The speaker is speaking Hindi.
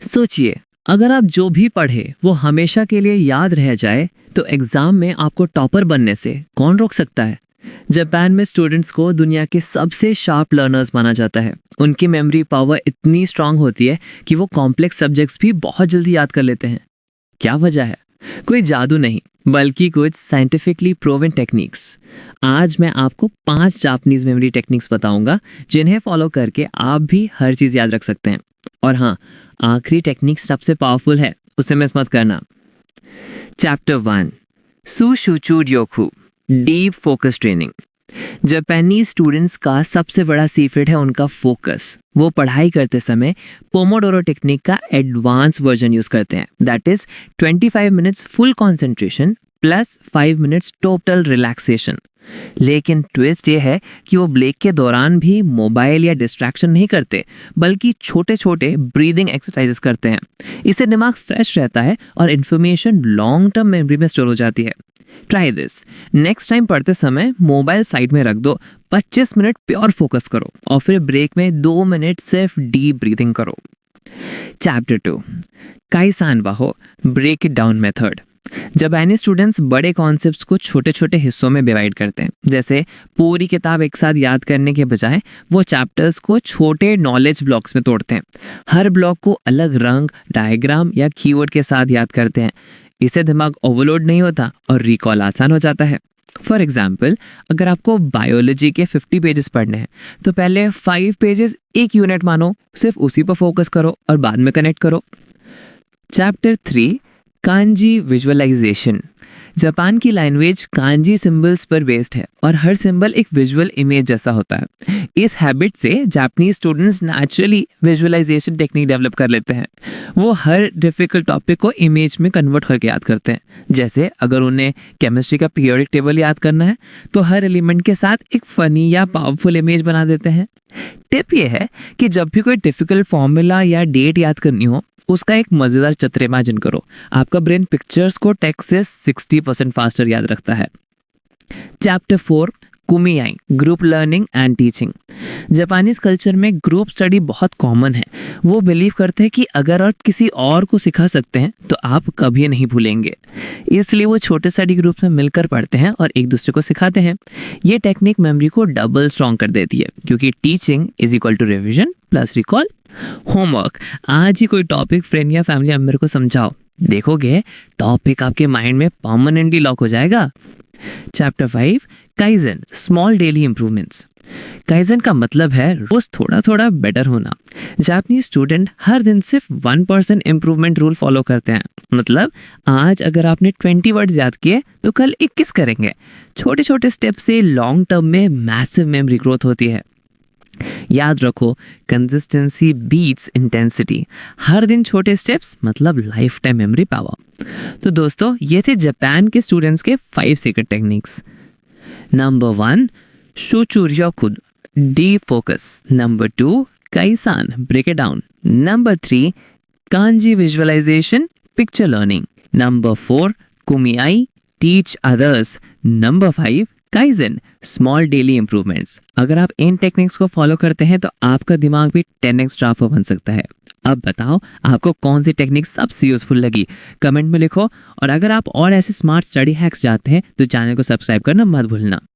सोचिए, अगर आप जो भी पढ़े वो हमेशा के लिए याद रह जाए तो एग्जाम में आपको टॉपर बनने से कौन रोक सकता है। जापान में स्टूडेंट्स को दुनिया के सबसे शार्प लर्नर्स माना जाता है। उनकी मेमोरी पावर इतनी स्ट्रांग होती है कि वो कॉम्प्लेक्स सब्जेक्ट्स भी बहुत जल्दी याद कर लेते हैं। क्या वजह है? कोई जादू नहीं, बल्कि कुछ साइंटिफिकली प्रूवन टेक्निक्स। आज मैं आपको 5 जापानीज मेमोरी टेक्निक्स बताऊंगा जिन्हें फॉलो करके आप भी हर चीज़ याद रख सकते हैं। और हाँ, आखिरी टेक्निक सबसे पावरफुल है, उसे मिस मत करना। चैप्टर 1, सुशुचू र्योकू, deep focus training. Japanese students का सबसे बड़ा सीक्रेट है उनका फोकस। वो पढ़ाई करते समय पोमोडोरो टेक्निक का एडवांस वर्जन यूज करते हैं, that is 25 minutes full concentration plus 5 minutes total relaxation. लेकिन ट्विस्ट ये है कि वो ब्रेक के दौरान भी मोबाइल या डिस्ट्रैक्शन नहीं करते, बल्कि छोटे छोटे ब्रीदिंग एक्सरसाइजेस करते हैं। इससे दिमाग फ्रेश रहता है और इन्फॉर्मेशन लॉन्ग टर्म मेमोरी में स्टोर हो जाती है। Try this. नेक्स्ट टाइम पढ़ते समय मोबाइल साइड में रख दो, 25 मिनट प्योर फोकस करो और फिर ब्रेक में 2 मिनट सिर्फ डीप ब्रीदिंग करो। चैप्टर 2, काइसान वाहो, ब्रेक इट डाउन मेथड। जापानी स्टूडेंट्स बड़े कॉन्सेप्ट्स को छोटे छोटे हिस्सों में डिवाइड करते हैं। जैसे पूरी किताब एक साथ याद करने के बजाय वो चैप्टर्स को छोटे नॉलेज ब्लॉक्स में तोड़ते हैं। हर ब्लॉक को अलग रंग, डायग्राम या कीवर्ड के साथ याद करते हैं। इससे दिमाग ओवरलोड नहीं होता और रिकॉल आसान हो जाता है। फॉर एग्जाम्पल, अगर आपको बायोलॉजी के 50 पेजेस पढ़ने हैं तो पहले 5 पेजेस एक यूनिट मानो, सिर्फ उसी पर फोकस करो और बाद में कनेक्ट करो। Chapter 3, kanji visualization. जापान की लैंग्वेज कांजी सिंबल्स पर बेस्ड है और हर सिंबल एक विजुअल इमेज जैसा होता है। इस हैबिट से Japanese students naturally visualization technique develop कर लेते हैं। वो हर डिफिकल्ट टॉपिक को इमेज में कन्वर्ट करके याद करते हैं। जैसे अगर उन्हें केमिस्ट्री का पीरियोडिक टेबल याद करना है तो हर एलिमेंट के साथ एक फनी या पावरफुल इमेज बना देते हैं। टिप ये है कि जब भी कोई डिफिकल्ट फॉर्मूला या डेट याद करनी हो, उसका एक मजेदार चित्र इमेजिन करो। आपका ब्रेन पिक्चर्स को टेक्स्ट से 60% फास्टर याद रखता है। Chapter 4, कुमियाई, group learning and teaching. Japanese culture में ग्रुप स्टडी बहुत कॉमन है। वो बिलीव करते हैं कि अगर आप किसी और को सिखा सकते हैं तो आप कभी नहीं भूलेंगे। इसलिए वो छोटे स्टडी ग्रुप्स में मिलकर पढ़ते हैं और एक दूसरे को सिखाते हैं। ये टेक्निक मेमोरी को डबल स्ट्रॉन्ग कर देती है, क्योंकि teaching is equal to revision plus recall. Homework, आज ही कोई टॉपिक फ्रेंड या फैमिली मेंबर को समझाओ। देखोगे टॉपिक आपके माइंड में परमानेंटली लॉक हो जाएगा। Chapter 5, kaizen, small daily improvements. Kaizen का मतलब है रोज थोड़ा थोड़ा बेटर होना। जापानीज स्टूडेंट हर दिन सिर्फ 1% इंप्रूवमेंट रूल फॉलो करते हैं। मतलब आज अगर आपने 20 वर्ड्स याद किए तो कल 21 करेंगे। छोटे छोटे स्टेप से लॉन्ग टर्म में मैसिव मेमोरी ग्रोथ होती है। याद रखो, कंसिस्टेंसी बीट्स इंटेंसिटी। हर दिन छोटे स्टेप्स मतलब लाइफ टाइम मेमोरी पावर। तो दोस्तों, ये थे जापान के स्टूडेंट्स के 5 सीक्रेट टेक्निक्स। नंबर 1, शुचुर्योकु, डीप फोकस। नंबर 2, काइसान, break it down. Number 3, kanji visualisation, picture learning. Number 4, कुमियाई, teach others. Number 5, kaizen, small daily improvements. अगर आप इन टेक्निक्स को फॉलो करते हैं तो आपका दिमाग भी 10x शार्पर बन सकता है। अब बताओ आपको कौन सी टेक्निक सबसे यूजफुल लगी, कमेंट में लिखो। और अगर आप और ऐसे स्मार्ट स्टडी हैक्स चाहते हैं तो चैनल को सब्सक्राइब करना मत भूलना।